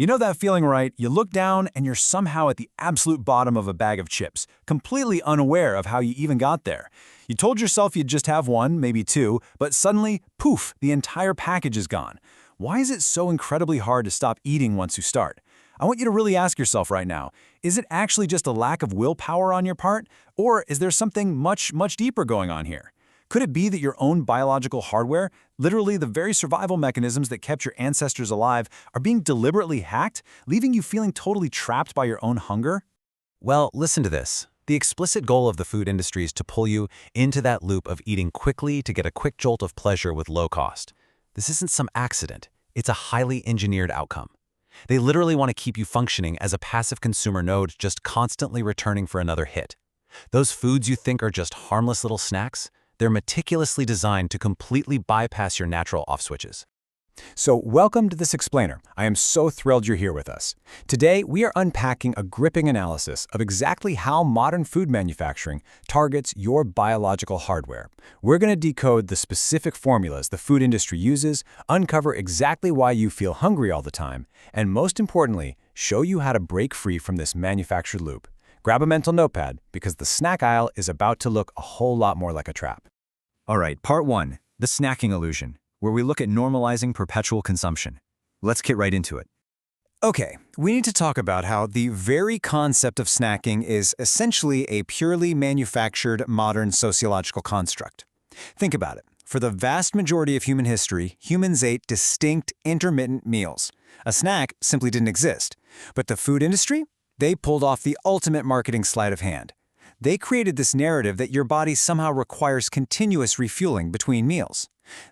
You know that feeling, right? You look down and you're somehow at the absolute bottom of a bag of chips, completely unaware of how you even got there. You told yourself you'd just have one, maybe two, but suddenly, poof, the entire package is gone. Why is it so incredibly hard to stop eating once you start? I want you to really ask yourself right now, is it actually just a lack of willpower on your part? Or is there something much, much deeper going on here? Could it be that your own biological hardware, literally the very survival mechanisms that kept your ancestors alive, are being deliberately hacked, leaving you feeling totally trapped by your own hunger? Well, listen to this. The explicit goal of the food industry is to pull you into that loop of eating quickly to get a quick jolt of pleasure with low cost. This isn't some accident. It's a highly engineered outcome. They literally want to keep you functioning as a passive consumer node, just constantly returning for another hit. Those foods you think are just harmless little snacks, they're meticulously designed to completely bypass your natural off switches. So welcome to this explainer. I am so thrilled you're here with us. Today, we are unpacking a gripping analysis of exactly how modern food manufacturing targets your biological hardware. We're going to decode the specific formulas the food industry uses, uncover exactly why you feel hungry all the time, and most importantly, show you how to break free from this manufactured loop. Grab a mental notepad, because the snack aisle is about to look a whole lot more like a trap. All right, part one, the snacking illusion, where we look at normalizing perpetual consumption. Let's get right into it. Okay, we need to talk about how the very concept of snacking is essentially a purely manufactured modern sociological construct. Think about it. For the vast majority of human history, humans ate distinct, intermittent meals. A snack simply didn't exist. But the food industry? They pulled off the ultimate marketing sleight of hand. They created this narrative that your body somehow requires continuous refueling between meals.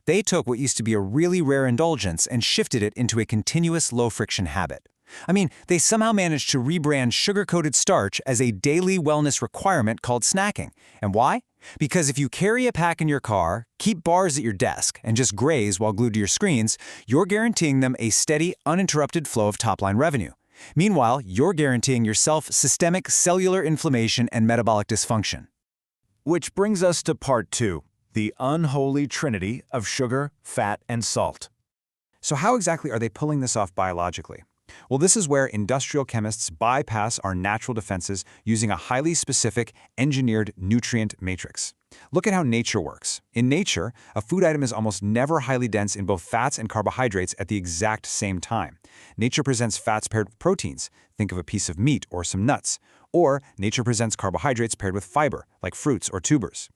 They took what used to be a really rare indulgence and shifted it into a continuous low-friction habit. I mean, they somehow managed to rebrand sugar-coated starch as a daily wellness requirement called snacking. And why? Because if you carry a pack in your car, keep bars at your desk, and just graze while glued to your screens, you're guaranteeing them a steady, uninterrupted flow of top-line revenue. Meanwhile, you're guaranteeing yourself systemic cellular inflammation and metabolic dysfunction. Which brings us to part two, the unholy trinity of sugar, fat, and salt. So how exactly are they pulling this off biologically? Well, this is where industrial chemists bypass our natural defenses using a highly specific, engineered nutrient matrix. Look at how nature works. In nature, a food item is almost never highly dense in both fats and carbohydrates at the exact same time. Nature presents fats paired with proteins. Think of a piece of meat or some nuts. Or nature presents carbohydrates paired with fiber, like fruits or tubers.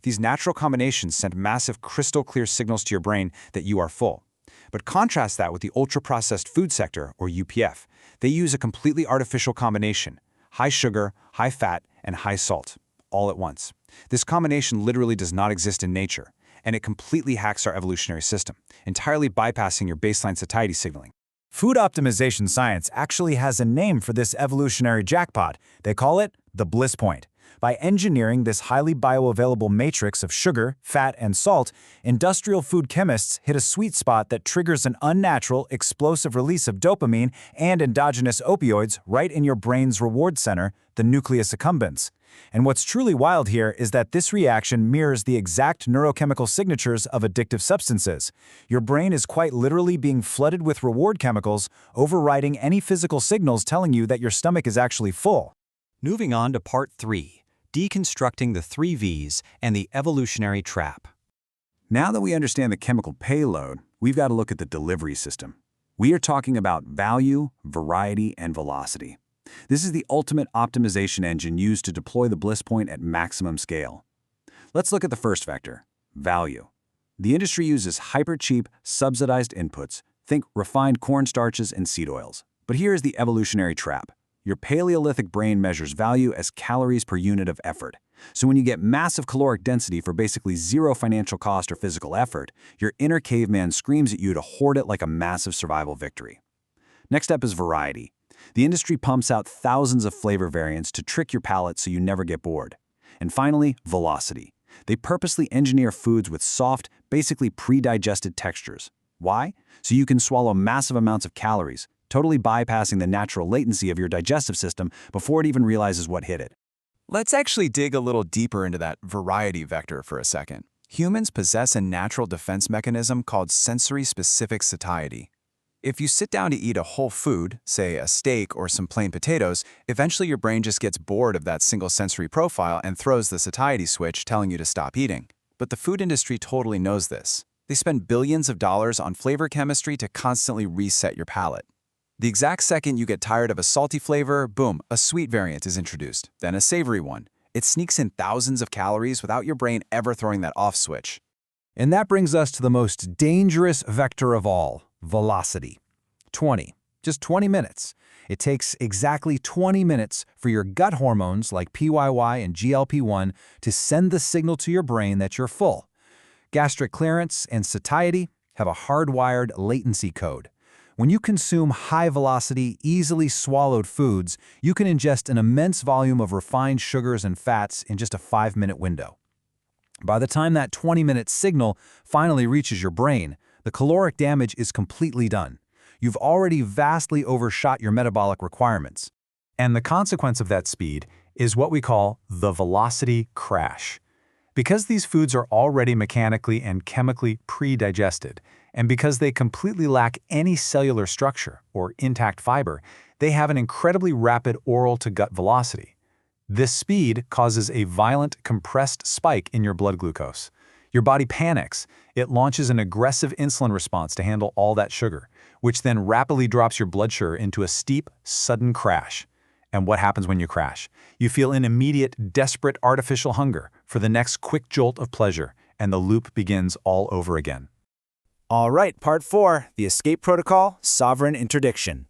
These natural combinations send massive crystal-clear signals to your brain that you are full. But contrast that with the ultra-processed food sector, or UPF. They use a completely artificial combination: high sugar, high fat, and high salt, all at once. This combination literally does not exist in nature, and it completely hacks our evolutionary system, entirely bypassing your baseline satiety signaling. Food optimization science actually has a name for this evolutionary jackpot. They call it the bliss point. By engineering this highly bioavailable matrix of sugar, fat, and salt, industrial food chemists hit a sweet spot that triggers an unnatural, explosive release of dopamine and endogenous opioids right in your brain's reward center, the nucleus accumbens. And what's truly wild here is that this reaction mirrors the exact neurochemical signatures of addictive substances. Your brain is quite literally being flooded with reward chemicals, overriding any physical signals telling you that your stomach is actually full. Moving on to part three, deconstructing the 3 V's and the evolutionary trap. Now that we understand the chemical payload, we've got to look at the delivery system. We are talking about value, variety, and velocity. This is the ultimate optimization engine used to deploy the bliss point at maximum scale. Let's look at the first vector, value. The industry uses hyper-cheap, subsidized inputs. Think refined cornstarches and seed oils. But here is the evolutionary trap. Your Paleolithic brain measures value as calories per unit of effort. So when you get massive caloric density for basically zero financial cost or physical effort, your inner caveman screams at you to hoard it like a massive survival victory. Next up is variety. The industry pumps out thousands of flavor variants to trick your palate so you never get bored. And finally, velocity. They purposely engineer foods with soft, basically pre-digested textures. Why? So you can swallow massive amounts of calories, totally bypassing the natural latency of your digestive system before it even realizes what hit it. Let's actually dig a little deeper into that variety vector for a second. Humans possess a natural defense mechanism called sensory-specific satiety. If you sit down to eat a whole food, say a steak or some plain potatoes, eventually your brain just gets bored of that single sensory profile and throws the satiety switch telling you to stop eating. But the food industry totally knows this. They spend billions of dollars on flavor chemistry to constantly reset your palate. The exact second you get tired of a salty flavor, boom, a sweet variant is introduced, then a savory one. It sneaks in thousands of calories without your brain ever throwing that off switch. And that brings us to the most dangerous vector of all, velocity. 20. Just 20 minutes. It takes exactly 20 minutes for your gut hormones like PYY and GLP-1 to send the signal to your brain that you're full. Gastric clearance and satiety have a hardwired latency code. When you consume high-velocity, easily swallowed foods, you can ingest an immense volume of refined sugars and fats in just a 5-minute window. By the time that 20-minute signal finally reaches your brain, the caloric damage is completely done. You've already vastly overshot your metabolic requirements. And the consequence of that speed is what we call the velocity crash. Because these foods are already mechanically and chemically pre-digested, and because they completely lack any cellular structure or intact fiber, they have an incredibly rapid oral-to-gut velocity. This speed causes a violent, compressed spike in your blood glucose. Your body panics. It launches an aggressive insulin response to handle all that sugar, which then rapidly drops your blood sugar into a steep, sudden crash. And what happens when you crash? You feel an immediate, desperate artificial hunger for the next quick jolt of pleasure, and the loop begins all over again. All right, part 4, the escape protocol, sovereign interdiction.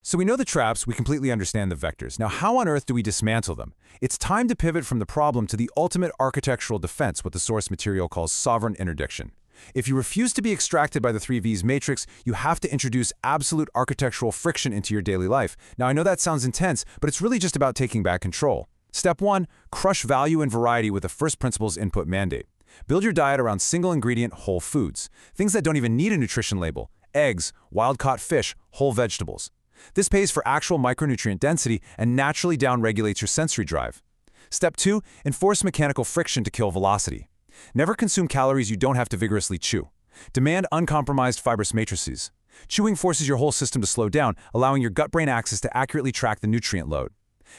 So we know the traps, we completely understand the vectors. Now, how on earth do we dismantle them? It's time to pivot from the problem to the ultimate architectural defense, what the source material calls sovereign interdiction. If you refuse to be extracted by the 3V's matrix, you have to introduce absolute architectural friction into your daily life. Now, I know that sounds intense, but it's really just about taking back control. Step 1, crush value and variety with a first principles input mandate. Build your diet around single-ingredient whole foods, things that don't even need a nutrition label: eggs, wild-caught fish, whole vegetables. This pays for actual micronutrient density and naturally downregulates your sensory drive. Step 2, enforce mechanical friction to kill velocity. Never consume calories you don't have to vigorously chew. Demand uncompromised fibrous matrices. Chewing forces your whole system to slow down, allowing your gut-brain axis to accurately track the nutrient load.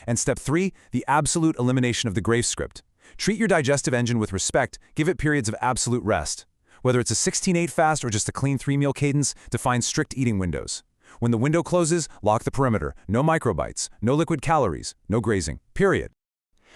And step 3, the absolute elimination of the grave script. Treat your digestive engine with respect, give it periods of absolute rest. Whether it's a 16-8 fast or just a clean 3-meal cadence, define strict eating windows. When the window closes, lock the perimeter. No microbites, no liquid calories, no grazing, period.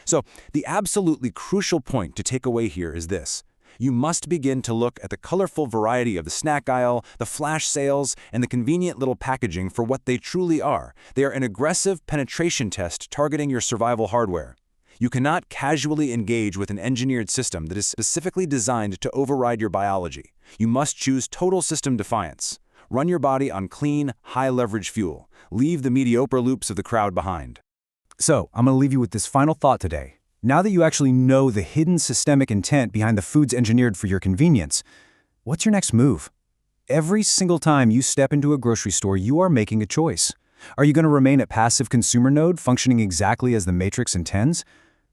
So, the absolutely crucial point to take away here is this. You must begin to look at the colorful variety of the snack aisle, the flash sales, and the convenient little packaging for what they truly are. They are an aggressive penetration test targeting your survival hardware. You cannot casually engage with an engineered system that is specifically designed to override your biology. You must choose total system defiance. Run your body on clean, high-leverage fuel. Leave the mediocre loops of the crowd behind. So, I'm going to leave you with this final thought today. Now that you actually know the hidden systemic intent behind the foods engineered for your convenience, what's your next move? Every single time you step into a grocery store, you are making a choice. Are you going to remain at passive consumer node, functioning exactly as the matrix intends?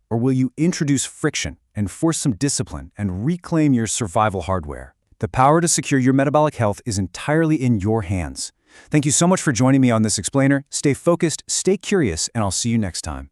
Or will you introduce friction and force some discipline and reclaim your survival hardware? The power to secure your metabolic health is entirely in your hands. Thank you so much for joining me on this explainer. Stay focused, stay curious, and I'll see you next time.